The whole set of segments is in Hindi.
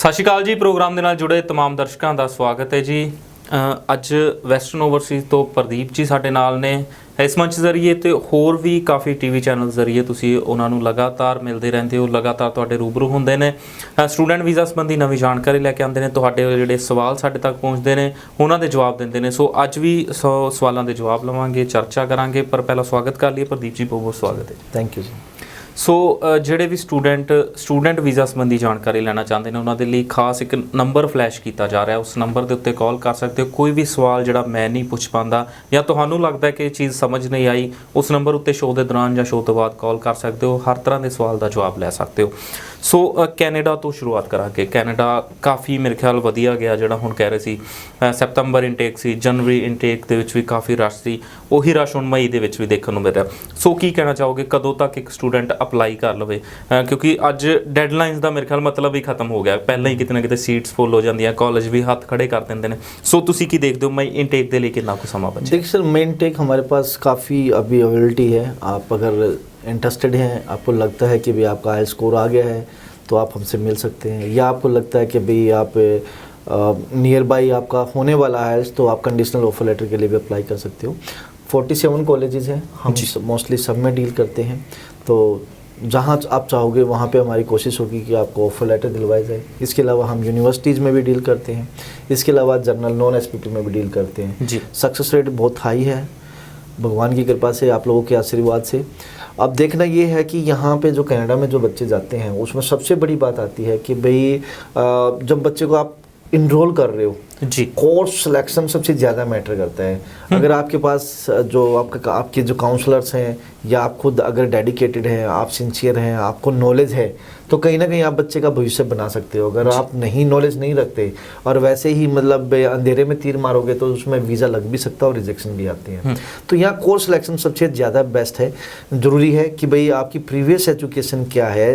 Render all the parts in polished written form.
ਸਤਿ ਸ਼੍ਰੀ ਅਕਾਲ ਜੀ। ਪ੍ਰੋਗਰਾਮ ਦੇ ਨਾਲ ਜੁੜੇ तमाम ਦਰਸ਼ਕਾਂ ਦਾ ਸਵਾਗਤ ਹੈ ਜੀ। ਅੱਜ ਵੈਸਟਰਨ ਓਵਰਸੀਜ਼ ਤੋਂ ਪ੍ਰਦੀਪ ਜੀ ਸਾਡੇ ਨਾਲ ਨੇ। ਇਸ ਮੰਚ ਜ਼ਰੀਏ ਤੇ ਹੋਰ ਵੀ ਕਾਫੀ ਟੀਵੀ ਚੈਨਲ ਜ਼ਰੀਏ ਤੁਸੀਂ ਉਹਨਾਂ ਨੂੰ ਲਗਾਤਾਰ ਮਿਲਦੇ ਰਹਿੰਦੇ ਹੋ, ਲਗਾਤਾਰ ਤੁਹਾਡੇ ਰੂਬਰੂ ਹੁੰਦੇ ਨੇ, ਸਟੂਡੈਂਟ ਵੀਜ਼ਾ ਸੰਬੰਧੀ ਨਵੀਂ ਜਾਣਕਾਰੀ ਲੈ ਕੇ ਆਉਂਦੇ ਨੇ, ਤੁਹਾਡੇ ਜਿਹੜੇ ਸਵਾਲ ਸਾਡੇ ਤੱਕ ਪਹੁੰਚਦੇ ਨੇ ਉਹਨਾਂ ਦੇ ਜਵਾਬ ਦਿੰਦੇ ਨੇ। ਸੋ ਅੱਜ ਵੀ 100 ਸਵਾਲਾਂ ਦੇ ਜਵਾਬ ਲਵਾਂਗੇ, ਚਰਚਾ ਕਰਾਂਗੇ। ਪਰ ਪਹਿਲਾਂ ਸਵਾਗਤ ਕਰ ਲਈਏ ਪ੍ਰਦੀਪ ਜੀ, ਬਹੁਤ ਬਹੁਤ ਸਵਾਗਤ ਹੈ। ਥੈਂਕ ਯੂ ਜੀ। ਸੋ ਜਿਹੜੇ ਵੀ ਸਟੂਡੈਂਟ ਵੀਜ਼ਾ ਸੰਬੰਧੀ ਜਾਣਕਾਰੀ ਲੈਣਾ ਚਾਹੁੰਦੇ ਨੇ ਉਹਨਾਂ ਦੇ ਲਈ ਖਾਸ ਇੱਕ ਨੰਬਰ ਫਲੈਸ਼ ਕੀਤਾ ਜਾ ਰਿਹਾ, ਉਸ ਨੰਬਰ ਦੇ ਉੱਤੇ ਕਾਲ ਕਰ ਸਕਦੇ ਹੋ। ਕੋਈ ਵੀ ਸਵਾਲ ਜਿਹੜਾ ਮੈਂ ਨਹੀਂ ਪੁੱਛ ਪਾਉਂਦਾ ਜਾਂ ਤੁਹਾਨੂੰ ਲੱਗਦਾ ਕਿ ਇਹ ਚੀਜ਼ ਸਮਝ ਨਹੀਂ ਆਈ, ਉਸ ਨੰਬਰ ਉੱਤੇ ਸ਼ੋਅ ਦੇ ਦੌਰਾਨ ਜਾਂ ਸ਼ੋਅ ਤੋਂ ਬਾਅਦ ਕਾਲ ਕਰ ਸਕਦੇ ਹੋ। ਹਰ ਤਰ੍ਹਾਂ ਦੇ ਸਵਾਲ ਦਾ ਜਵਾਬ ਲੈ ਸਕਦੇ ਹੋ। ਸੋ ਕੈਨੇਡਾ ਤੋਂ ਸ਼ੁਰੂਆਤ ਕਰਾਂਗੇ। ਕੈਨੇਡਾ ਕਾਫੀ ਮੇਰੇ ਖਿਆਲ ਵਧੀਆ ਗਿਆ, ਜਿਹੜਾ ਹੁਣ ਕਹਿ ਰਹੇ ਸੀ ਸੈਪਟੰਬਰ ਇਨਟੇਕ ਸੀ, ਜਨਵਰੀ ਇਨਟੇਕ ਦੇ ਵਿੱਚ ਵੀ ਕਾਫੀ ਰਸ਼ ਸੀ, ਉਹੀ ਰਸ਼ ਹੁਣ ਮਈ ਦੇ ਵਿੱਚ ਵੀ ਦੇਖਣ ਨੂੰ ਮਿਲ ਰਿਹਾ। ਸੋ ਕੀ ਕਹਿਣਾ ਚਾਹੋਗੇ, ਕਦੋਂ ਤੱਕ ਇੱਕ ਸਟੂਡੈਂਟ ਅਪਲਾਈ ਕਰ ਲਵੇ? ਕਿਉਂਕਿ ਅੱਜ ਡੈਡਲਾਈਨਸ ਦਾ ਮੇਰੇ ਖਿਆਲ ਮਤਲਬ ਹੀ ਖਤਮ ਹੋ ਗਿਆ। ਪਹਿਲਾਂ ਹੀ ਕਿਤੇ ਨਾ ਕਿਤੇ ਸੀਟਸ ਫੁੱਲ ਹੋ ਜਾਂਦੀਆਂ, ਕਾਲਜ भी हाथ खड़े कर देते हैं। सो तुसी की देखते हो मई इनटेक के लिए कितना कुछ समा बचे? देखिए सर, मई इनटेक हमारे पास काफ़ी अभी अवेलेबिलिटी है। आप अगर इंटरेस्टेड हैं, आपको लगता है कि भाई आपका हाई स्कोर आ गया है तो आप हमसे मिल सकते हैं, या आपको लगता है कि भाई आप नियर बाई आपका होने वाला है तो आप कंडीशनल ऑफर लेटर के लिए भी अप्लाई कर सकते हो। 47 कॉलेजेस हैं, हम मोस्टली सब में डील करते हैं। तो जहाँ आप चाहोगे वहाँ पे हमारी कोशिश होगी कि आपको ऑफर लेटर दिलवाया जाए। इसके अलावा हम यूनिवर्सिटीज़ में भी डील करते हैं, इसके अलावा जनरल नॉन एसपीटी में भी डील करते हैं जी। सक्सेस रेट बहुत हाई है भगवान की कृपा से, आप लोगों के आशीर्वाद से। अब देखना ये है कि यहाँ पे जो कनाडा में जो बच्चे जाते हैं उसमें सबसे बड़ी बात आती है कि भाई जब बच्चे को आप इनरोल कर रहे हो जी, कोर्स सिलेक्शन सबसे ज़्यादा मैटर करता है। अगर आपके पास जो आपके जो काउंसलर्स हैं, या आप खुद अगर डेडिकेटेड हैं, आप सिंसियर हैं, आपको नॉलेज है, तो कहीं ना कहीं आप बच्चे का भविष्य बना सकते हो। अगर आप नहीं नॉलेज नहीं रखते और वैसे ही मतलब अंधेरे में तीर मारोगे तो उसमें वीज़ा लग भी सकता है और रिजेक्शन भी आती है। तो यहाँ कोर्स सिलेक्शन सबसे ज़्यादा बेस्ट है। ज़रूरी है कि भाई आपकी प्रीवियस एजुकेशन क्या है,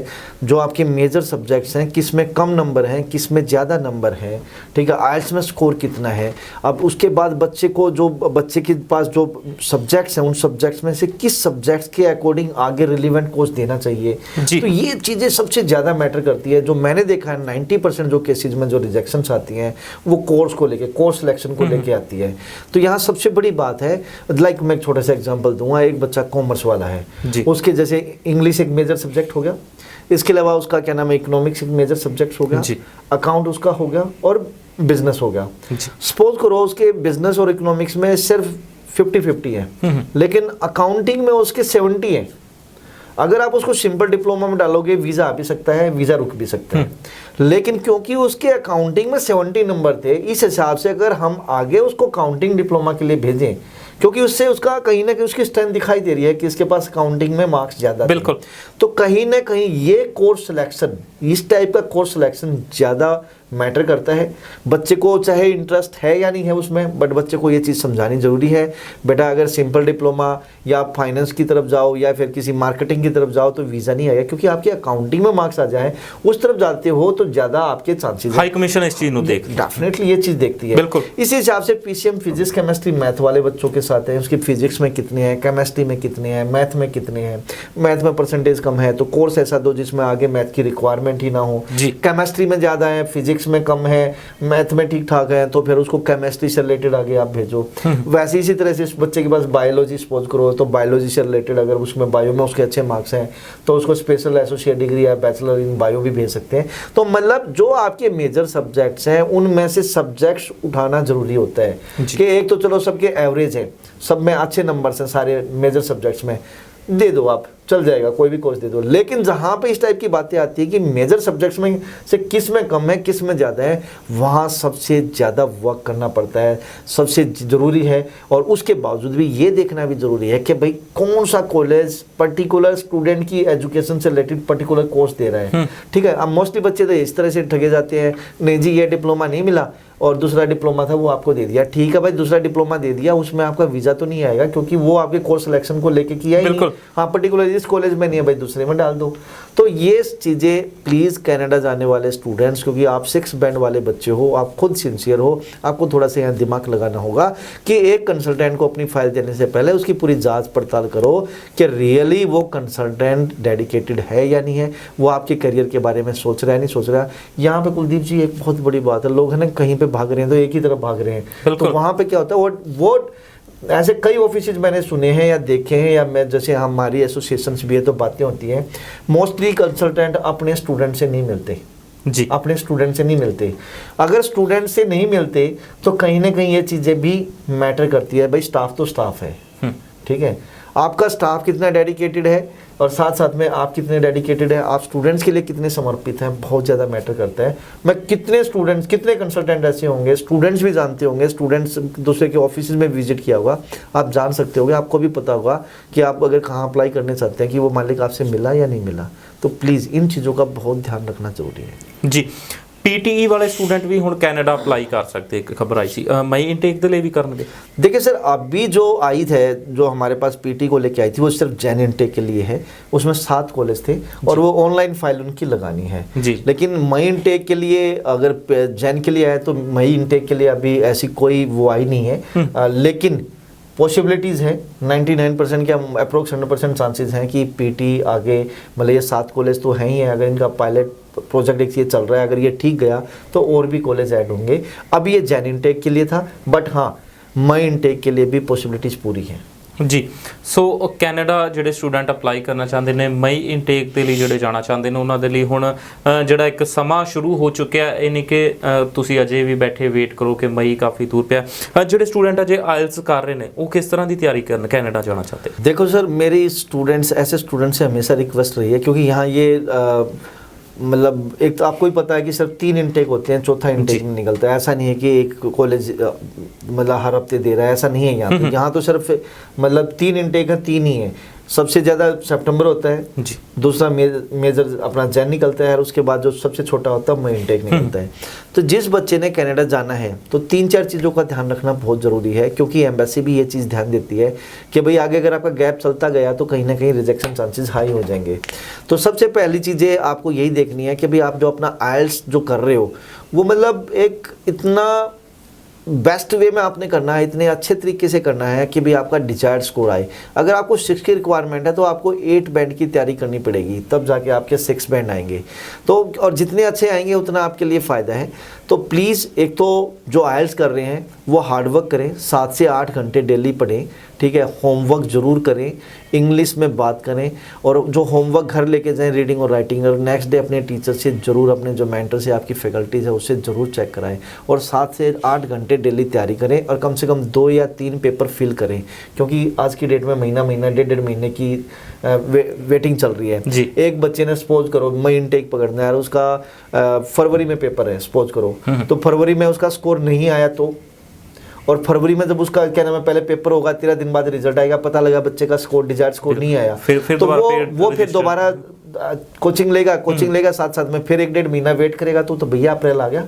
जो आपके मेजर सब्जेक्ट्स हैं, किस में कम नंबर हैं, किस में ज़्यादा नंबर हैं, ठीक है, आइल्स में स्कोर कितना है। अब उसके बाद बच्चे को जो बच्चे के पास जो सब्जेक्ट्स हैं उन सब्जेक्ट्स में से किस सब्जेक्ट्स के अकॉर्डिंग आगे रिलेवेंट कोर्स देना चाहिए। तो ये चीज़ें सबसे ज़्यादा मैटर करती है। जो मैंने देखा है 90% जो केसेस में जो रिजेक्शंस आती हैं वो कोर्स को लेके, कोर्स सिलेक्शन को लेके आती है। तो यहाँ सबसे बड़ी बात है, लाइक मैं एक छोटा सा एग्जांपल दूंगा। एक बच्चा कॉमर्स वाला है, उसके जैसे इंग्लिश एक मेजर सब्जेक्ट हो गया, इसके अलावा उसका क्या नाम है इकोनॉमिक्स एक मेजर सब्जेक्ट हो गया, अकाउंट उसका हो गया और बिजनेस हो गया। सपोज करो उसके बिजनेस और इकोनॉमिक्स में सिर्फ 50-50 है, लेकिन अकाउंटिंग में उसके 70 है। अगर आप उसको सिंपल डिप्लोमा में डालोगे वीज़ा आ भी सकता है, वीज़ा रुक भी सकता है। लेकिन क्योंकि उसके अकाउंटिंग में 70 नंबर थे, इस हिसाब से अगर हम आगे उसको अकाउंटिंग डिप्लोमा के लिए भेजें, क्योंकि उससे उसका कहीं ना कहीं उसकी स्ट्रेंथ दिखाई दे रही है कि इसके पास अकाउंटिंग में मार्क्स ज़्यादा, बिल्कुल। तो कहीं ना कहीं ये कोर्स सिलेक्शन, इस टाइप का कोर्स सिलेक्शन ज़्यादा मैटर करता है। बच्चे को चाहे इंटरेस्ट है या नहीं है उसमें, बट बच्चे को ये चीज़ समझानी ज़रूरी है। बेटा अगर सिंपल डिप्लोमा या फाइनेंस की तरफ जाओ या फिर किसी मार्केटिंग की तरफ जाओ तो वीज़ा नहीं आएगा, क्योंकि आपके अकाउंटिंग में मार्क्स आ जाए, उस तरफ जाते हो तो ज़्यादा आपके चांसेस। हाई कमीशन इस चीज़ डेफिनेटली ये चीज़ देखती है, बिल्कुल। इसी हिसाब से पीसीएम फिजिक्स केमिस्ट्री मैथ वाले बच्चों के साथ है, उसकी फिजिक्स में कितने हैं, केमिस्ट्री में कितने हैं, मैथ में कितने हैं। मैथ में परसेंटेज कम है तो कोर्स ऐसा दो जिसमें आगे मैथ की रिक्वायरमेंट ही ना हो। केमिस्ट्री में ज़्यादा है, फिजिक्स में कम है, मैथ में ठीक ठाक है, तो फिर उसको केमिस्ट्री से रिलेटेड आगे आप भेजो। वैसे इसी तरह से इस बच्चे के पास बायोलॉजी सपोज करो, तो बायोलॉजी से रिलेटेड अगर उसमें बायो में उसके अच्छे मार्क्स हैं तो उसको स्पेशल एसोसिएट डिग्री या बैचलर इन बायो भी भेज सकते हैं। तो मतलब जो आपके मेजर सब्जेक्ट्स हैं उनमें से सब्जेक्ट्स उठाना जरूरी होता है कि एक तो चलो सबके एवरेज है, सब में अच्छे नंबर्स हैं सारे मेजर सब्जेक्ट्स में, दे दो आप, चल जाएगा, कोई भी कोर्स दे दो। लेकिन जहाँ पे इस टाइप की बातें आती है कि मेजर सब्जेक्ट्स में से किस में कम है किस में ज़्यादा है, वहाँ सबसे ज़्यादा वर्क करना पड़ता है, सबसे ज़रूरी है। और उसके बावजूद भी ये देखना भी ज़रूरी है कि भाई कौन सा कॉलेज पर्टिकुलर स्टूडेंट की एजुकेशन से रिलेटेड पर्टिकुलर कोर्स दे रहा है, ठीक है। अब मोस्टली बच्चे तो इस तरह से ठगे जाते हैं, नहीं जी ये डिप्लोमा नहीं मिला और दूसरा डिप्लोमा था वो आपको दे दिया, ठीक है भाई दूसरा डिप्लोमा दे दिया, उसमें आपका वीज़ा तो नहीं आएगा क्योंकि वो आपके कोर्स सिलेक्शन को लेके किया ही नहीं। हाँ, पर्टिकुलर जिस कॉलेज में नहीं है भाई दूसरे में डाल दो। तो ये चीज़ें प्लीज़ कनाडा जाने वाले स्टूडेंट्स, क्योंकि आप 6 बैंड वाले बच्चे हो, आप खुद सिंसियर हो, आपको थोड़ा सा यहाँ दिमाग लगाना होगा कि एक कंसल्टेंट को अपनी फाइल देने से पहले उसकी पूरी जांच पड़ताल करो कि रियली वो कंसल्टेंट डेडिकेटेड है या नहीं है, वो आपके करियर के बारे में सोच रहा है नहीं सोच रहा। यहाँ पे कुलदीप जी एक बहुत बड़ी बात है, लोग है ना कहीं पे भाग रहे हैं तो एक ही तरफ भाग रहे हैं, तो वहाँ पे क्या होता है वो ऐसे कई ऑफिसेज मैंने सुने हैं या देखे हैं, या मैं जैसे हमारी एसोसिएशंस भी है तो बातें होती हैं, मोस्टली कंसल्टेंट अपने स्टूडेंट से नहीं मिलते जी, अपने स्टूडेंट से नहीं मिलते। अगर स्टूडेंट से नहीं मिलते तो कहीं ना कहीं ये चीज़ें भी मैटर करती है। भाई स्टाफ तो स्टाफ है, ठीक है, आपका स्टाफ कितना डेडिकेटेड है और साथ साथ में आप कितने डेडिकेटेड है, आप स्टूडेंट्स के लिए कितने समर्पित हैं, बहुत ज़्यादा मैटर करता है। मैं कितने स्टूडेंट्स, कितने कंसल्टेंट ऐसे होंगे, स्टूडेंट्स भी जानते होंगे, स्टूडेंट्स दूसरे के ऑफिस में विजिट किया होगा, आप जान सकते होगे, आपको भी पता होगा कि आप अगर कहाँ अप्लाई करने चाहते हैं कि वो मालिक आपसे मिला या नहीं मिला। तो प्लीज़ इन चीज़ों का बहुत ध्यान रखना ज़रूरी है जी। पीटीई वाले स्टूडेंट भी हुण कैनेडा अप्लाई कर सकते, एक खबर आई सी मई इनटेक के लिए भी करनगे। देखिए सर, अभी जो आई है, जो हमारे पास पीटी को लेके आई थी, वो सिर्फ जैन इनटेक के लिए है, उसमें 7 कॉलेज थे और वो ऑनलाइन फाइल उनकी लगानी है जी। लेकिन मई इनटेक के लिए अगर जैन के लिए आए तो मई इनटेक के लिए अभी ऐसी कोई वो आई नहीं है, लेकिन पॉसिबिलिटीज़ हैं 99% के अप्रोक्स 100% चांसेस हैं कि पीटी आगे, मतलब ये 7 कॉलेज तो हैं ही हैं, अगर इनका पायलट प्रोजेक्ट एक ये चल रहा है, अगर ये ठीक गया तो और भी कॉलेज ऐड होंगे। अभी ये जैन इनटेक के लिए था, बट हाँ मई इनटेक के लिए भी पॉसिबिलिटीज़ पूरी हैं जी। सो कैनेडा ਜਿਹੜੇ ਸਟੂਡੈਂਟ ਅਪਲਾਈ ਕਰਨਾ ਚਾਹੁੰਦੇ ਨੇ, ਮਈ ਇਨਟੇਕ ਦੇ ਲਈ ਜਿਹੜੇ ਜਾਣਾ ਚਾਹੁੰਦੇ ਨੇ, ਉਹਨਾਂ ਦੇ ਲਈ ਹੁਣ ਜਿਹੜਾ ਇੱਕ ਸਮਾਂ ਸ਼ੁਰੂ ਹੋ ਚੁੱਕਿਆ, ਇਹ ਨਹੀਂ ਕਿ ਤੁਸੀਂ ਅਜੇ ਵੀ ਬੈਠੇ ਵੇਟ ਕਰੋ ਕਿ ਮਈ ਕਾਫੀ ਦੂਰ ਪਿਆ। ਜਿਹੜੇ ਸਟੂਡੈਂਟ ਅਜੇ ਆਇਲਸ ਕਰ ਰਹੇ ਨੇ, ਉਹ ਕਿਸ ਤਰ੍ਹਾਂ ਦੀ ਤਿਆਰੀ ਕਰਨ ਕੈनेडा जाना चाहते हैं? देखो सर, मेरी स्टूडेंट्स ऐसे स्टूडेंट्स से हमेशा रिक्वेस्ट रही है, क्योंकि यहाँ ये मतलब एक तो आपको ही पता है कि सिर्फ 3 इनटेक होते हैं, चौथा इनटेक नहीं निकलता है। ऐसा नहीं है कि एक कॉलेज मतलब हर हफ्ते दे रहा है, ऐसा नहीं है यहाँ पे। यहाँ तो सिर्फ मतलब 3 इनटेक है, 3 ही है। सबसे ज़्यादा सितंबर होता है जी, दूसरा मेजर अपना जैन निकलता है और उसके बाद जो सबसे छोटा होता है मई इनटेक निकलता है। तो जिस बच्चे ने कनाडा जाना है तो 3-4 चीज़ों का ध्यान रखना बहुत ज़रूरी है, क्योंकि एम्बेसी भी ये चीज़ ध्यान देती है कि भाई आगे अगर आपका गैप चलता गया तो कहीं ना कहीं रिजेक्शन चांसेस हाई हो जाएंगे। तो सबसे पहली चीज़ें आपको यही देखनी है कि भाई आप जो अपना आइल्स जो कर रहे हो वो मतलब एक इतना बेस्ट वे में आपने करना है, इतने अच्छे तरीके से करना है कि भाई आपका डिजायर्ड स्कोर आए। अगर आपको 6 की रिक्वायरमेंट है तो आपको 8 बैंड की तैयारी करनी पड़ेगी, तब जाके आपके 6 बैंड आएंगे। तो और जितने अच्छे आएंगे उतना आपके लिए फ़ायदा है। तो प्लीज़ एक तो जो आइल्स कर रहे हैं वो हार्डवर्क करें, 7 से 8 घंटे डेली पढ़ें, ठीक है, होमवर्क ज़रूर करें, इंग्लिश में बात करें, और जो होमवर्क घर लेके जाएं रीडिंग और राइटिंग, और नेक्स्ट डे अपने टीचर से ज़रूर, अपने जो मेंटर से आपकी फैकल्टीज़ है उससे ज़रूर चेक कराएं, और 7 से 8 घंटे डेली तैयारी करें, और कम से कम 2 या 3 पेपर फिल करें, क्योंकि आज की डेट में महीना 1.5 महीने की वेटिंग चल रही है जी। एक बच्चे ने सपोज करो मई इनटेक पकड़ना है और उसका फरवरी में पेपर है सपोज करो, तो फरवरी में उसका स्कोर नहीं आया तो, और फरवरी में जब उसका क्या नाम है पहले पेपर होगा, 13 दिन बाद रिजल्ट आएगा, पता लगा बच्चे का स्कोर डिजायर्ड स्कोर नहीं आया, फिर तो वो फिर दोबारा कोचिंग लेगा साथ साथ में फिर 1.5 महीना वेट करेगा, तो भैया अप्रैल आ गया।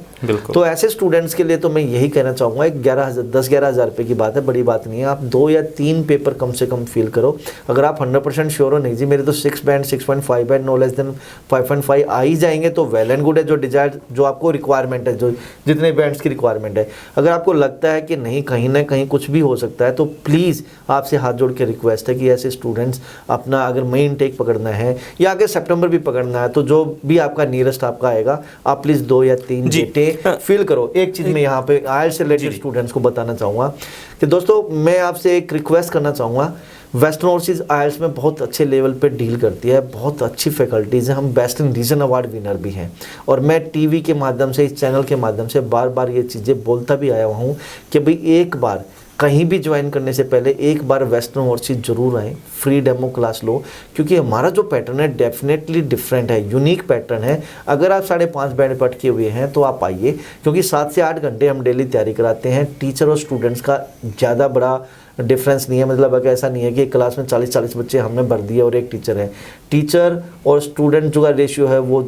तो ऐसे स्टूडेंट्स के लिए तो मैं यही कहना चाहूँगा, 10-11 हज़ार रुपये की बात है, बड़ी बात नहीं है। आप 2 या 3 पेपर कम से कम फील करो। अगर आप 100% श्योर हो नहीं जी मेरे तो 6 band 6.5 band no less than 5.5 आ ही जाएंगे तो वेल एंड गुड है। जो डिजायर्ड जो आपको रिक्वायरमेंट है, जो जितने बैंड्स की रिक्वायरमेंट है, अगर आपको लगता है कि नहीं कहीं ना कहीं कुछ भी हो सकता है, तो प्लीज़ आपसे हाथ जोड़ के रिक्वेस्ट है कि ऐसे स्टूडेंट्स अपना अगर मई इनटेक पकड़ना है या अगर सितंबर भी पकड़ना है, तो जो भी आपका नियरेस्ट आपका आएगा, आप प्लीज़ 2 या 3 डेटें फिल करो। एक चीज़ मैं यहाँ पे आइल्स से रिलेटेड स्टूडेंट्स को बताना चाहूँगा कि दोस्तों मैं आपसे एक रिक्वेस्ट करना चाहूँगा, वेस्टर्न ओवरसीज आइल्स में बहुत अच्छे लेवल पे डील करती है, बहुत अच्छी फैकल्टीज़ हैं, हम best in region award winner भी हैं, और मैं टीवी के माध्यम से, इस चैनल के माध्यम से बार बार ये चीज़ें बोलता भी आया हूँ कि भाई एक बार कहीं भी ज्वाइन करने से पहले एक बार वेस्टर्न ओवरसीज जरूर आएँ, फ्री डेमो क्लास लो, क्योंकि हमारा जो पैटर्न है डेफिनेटली डिफरेंट है, यूनिक पैटर्न है। अगर आप 5.5 बैंड पटके हुए हैं तो आप आइए, क्योंकि 7 से 8 घंटे हम डेली तैयारी कराते हैं। टीचर और स्टूडेंट्स का ज़्यादा बड़ा डिफरेंस नहीं है, मतलब अगर ऐसा नहीं है कि क्लास में 40 बच्चे हमने भर दिए और एक टीचर है। टीचर और स्टूडेंट जो का रेशियो है वो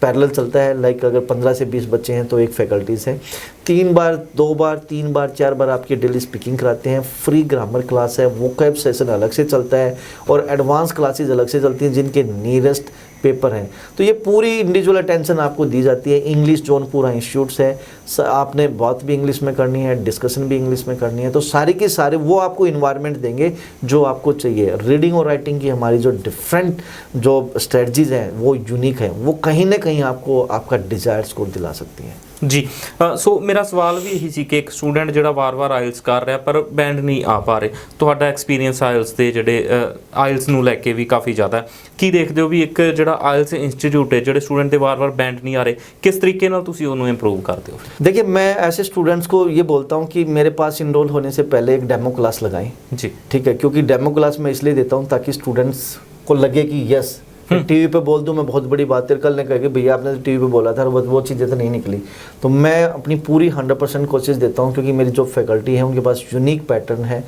पैरेलल चलता है। लाइक अगर 15 से 20 बच्चे हैं तो एक फैकल्टीज़ है, 3 बार 2 बार 3 बार 4 बार आपकी डेली स्पीकिंग कराते हैं। फ्री ग्रामर क्लास है, वोकैब सेशन अलग से चलता है और एडवांस क्लासेस अलग से चलती हैं जिनके नियरेस्ट पेपर हैं। तो ये पूरी इंडिविजुअल अटेंशन आपको दी जाती है। इंग्लिश जोन पूरा इंस्टीट्यूट्स है, आपने बात भी इंग्लिश में करनी है, डिस्कशन भी इंग्लिश में करनी है, तो सारे के सारे वो आपको इन्वायरमेंट देंगे जो आपको चाहिए। रीडिंग और राइटिंग की हमारी जो डिफरेंट जो स्ट्रेटजीज़ हैं वो यूनिक है, वो कहीं ना कहीं आपको आपका डिजायर्ड स्कोर दिला सकती हैं। जी सो मेरा सवाल भी यही ਸੀ ਕਿ ਇੱਕ ਸਟੂਡੈਂਟ ਜਿਹੜਾ ਵਾਰ-ਵਾਰ ਆਇਲਸ ਕਰ ਰਿਹਾ ਪਰ ਬੈਂਡ ਨਹੀਂ ਆ ਪਾ ਰਹੇ, ਤੁਹਾਡਾ ਐਕਸਪੀਰੀਅੰਸ ਆਇਲਸ ਦੇ ਜਿਹੜੇ ਆਇਲਸ ਨੂੰ ਲੈ ਕੇ ਵੀ ਕਾਫੀ ਜ਼ਿਆਦਾ ਹੈ, ਕੀ ਦੇਖਦੇ ਹੋ ਵੀ ਇੱਕ ਜਿਹੜਾ ਆਇਲਸ ਇੰਸਟੀਚਿਊਟ ਹੈ ਜਿਹੜੇ ਸਟੂਡੈਂਟ ਦੇ ਵਾਰ-ਵਾਰ ਬੈਂਡ ਨਹੀਂ ਆ ਰਹੇ, ਕਿਸ ਤਰੀਕੇ ਨਾਲ ਤੁਸੀਂ ਉਹਨੂੰ ਇੰਪਰੂव करते हो? देखिए, मैं ऐसे स्टूडेंट्स को ये बोलता हूँ कि मेरे पास इनरोल होने से पहले एक डेमो क्लास लगाएं। जी ठीक है, क्योंकि डेमो क्लास मैं इसलिए देता हूँ ताकि स्टूडेंट्स को लगे कि यस, टीवी पे बोल दूँ मैं बहुत बड़ी बात है, कल ने कहा कि भैया आपने तो टीवी पे बोला था और वो चीज़ें तो नहीं निकली। तो मैं अपनी पूरी 100% कोशिश देता हूँ, क्योंकि मेरी जो फैकल्टी है उनके पास यूनिक पैटर्न है।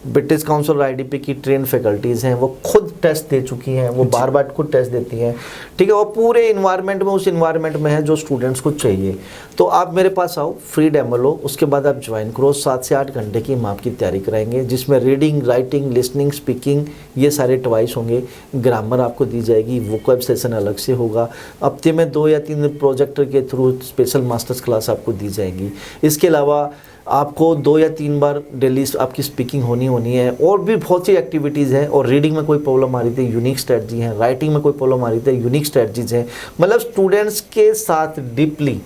ब्रिटिश काउंसिल आईडीपी की ट्रेन फैकल्टीज़ हैं, वो खुद टेस्ट दे चुकी हैं, वो बार बार खुद टेस्ट देती हैं, ठीक है, वो पूरे इन्वायरमेंट में उस इन्वायरमेंट में है जो स्टूडेंट्स को चाहिए। तो आप मेरे पास आओ, फ्री डेमो लो, उसके बाद आप ज्वाइन करो। 7 से 8 घंटे की हम आपकी तैयारी कराएंगे, जिसमें रीडिंग, राइटिंग, लिसनिंग, स्पीकिंग ये सारे ट्वाइस होंगे। ग्रामर आपको दी जाएगी, वोकैब सेशन अलग से होगा। हफ्ते में 2 या 3 प्रोजेक्टर के थ्रू स्पेशल मास्टर्स क्लास आपको दी जाएगी। इसके अलावा आपको 2 या 3 बार डेली आपकी स्पीकिंग होनी है, और भी बहुत सी एक्टिविटीज़ हैं। और रीडिंग में कोई प्रॉब्लम आ रही थी, यूनिक स्ट्रेटजी है, राइटिंग में कोई प्रॉब्लम आ रही थी, यूनिक स्ट्रेटजीज हैं। मतलब स्टूडेंट्स के साथ डीपली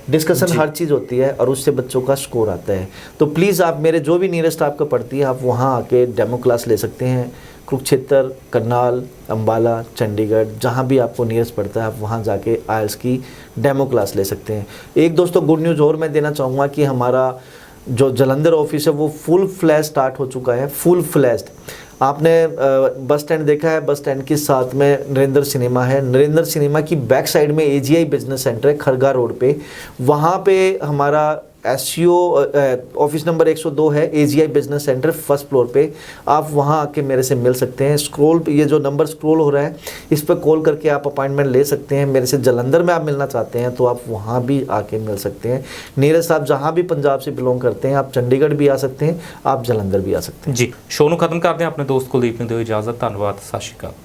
डिस्कशन हर चीज़ होती है और उससे बच्चों का स्कोर आता है। तो प्लीज़ आप मेरे जो भी नियरेस्ट आपको पड़ती है आप वहाँ आके डेमो क्लास ले सकते हैं। कुरुक्षेत्र, करनाल, अम्बाला, चंडीगढ़, जहाँ भी आपको नियरेस्ट पड़ता है आप वहाँ जाके आइल्स की डेमो क्लास ले सकते हैं। एक दोस्तों गुड न्यूज़ और मैं देना चाहूँगा कि हमारा जो जालंधर ऑफिस है वो फुल फ्लैश स्टार्ट हो चुका है, फुल फ्लैश्ड। आपने बस स्टैंड देखा है, बस स्टैंड के साथ में नरेंद्र सिनेमा है, नरेंद्र सिनेमा की बैक साइड में एजीआई बिजनेस सेंटर है खरगा रोड पे, वहाँ पे हमारा एससीओ ऑफिस नंबर 102 है, AGI business centre first floor पे। आप वहाँ आके मेरे से मिल सकते हैं। स्क्रॉल ये जो नंबर स्क्रॉल हो रहा है इस पर कॉल करके आप अपॉइंटमेंट ले सकते हैं। मेरे से जालंधर में आप मिलना चाहते हैं तो आप वहाँ भी आके मिल सकते हैं। नीरज साहब जहाँ भी पंजाब से बिलोंग करते हैं, आप चंडीगढ़ भी आ सकते हैं, आप जालंधर भी आ सकते हैं। जी शो ਨੂੰ ਖਤਮ ਕਰਦੇ ਹਾਂ, ਆਪਣੇ ਦੋਸਤ ਕੁਲਦੀਪ ਨੂੰ ਦਿਓ ਇਜਾਜ਼ਤ। ਧੰਨਵਾਦ, ਸਤਿ ਸ਼੍ਰੀ ਅਕਾਲ।